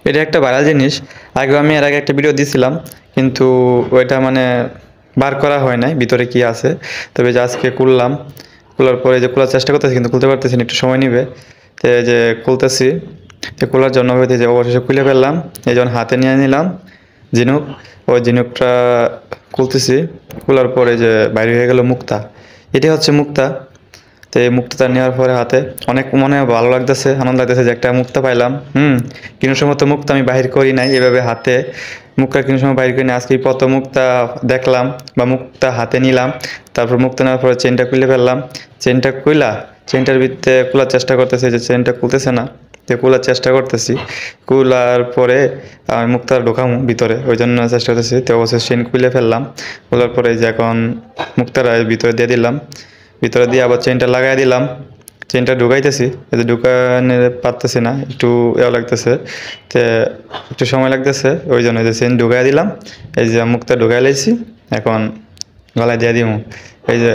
এটা একটা ভাইরাল জিনিস। আমি এর আগে একটা ভিডিও দিছিলাম, কিন্তু ওইটা মানে বার করা হয় নাই ভিতরে কি আছে। তবে যে আজকে খুললাম, খোলার পরে যে খোলার চেষ্টা করতেছি কিন্তু খুলতে পারতেছি না, একটু সময় নিবে। তো এই যে খুলতেছি, তো খোলার জন্য হইতে যে অবশেষে খুলে ফেললাম। এই যখন হাতে নিয়ে নিলাম ঝিনুক, ওই ঝিনুকটা খুলতেছি, খোলার পরে যে বাইরে হয়ে গেল মুক্তা। এটি হচ্ছে মুক্তা। তো এই মুক্তাটা নেওয়ার পরে হাতে অনেক মনে হয় ভালো লাগতেছে, আনন্দ লাগতেছে যে একটা মুক্তা পাইলাম। কোনো সময় তো মুক্তা আমি বাহির করি নাই এভাবে হাতে, মুক্তা কোনো সময় বাহির করি না, আজকে প্রথম মুক্তা দেখলাম বা মুক্তা হাতে নিলাম। তারপর মুক্তা নেওয়ার পরে চেনটা খুলে ফেললাম। চেনটার ভিতরে খোলার চেষ্টা করতেছি, যে চেনটা খুলতেছে না, তো খোলার চেষ্টা করতেছি। খোলার পরে আমি মুক্তা ঢোকাম ভিতরে, ওই জন্য চেষ্টা করতেছি। তো অবশ্যই চেন খুলে ফেললাম। খোলার পরে যে এখন মুক্তাটা ভিতরে দিয়ে দিলাম, ভিতরে দিয়ে আবার চেনটা লাগাই দিলাম। চেনটা ঢুকাইতেছি, এতে ঢুকানো পারতেছি না, একটু লাগতেছে, তো একটু সময় লাগতেছে, ওই জন্য যে চেন ঢুকাই দিলাম। এই যে মুক্তা ঢুকাই লাইছি, এখন গলায় দিয়ে দিব। এই যে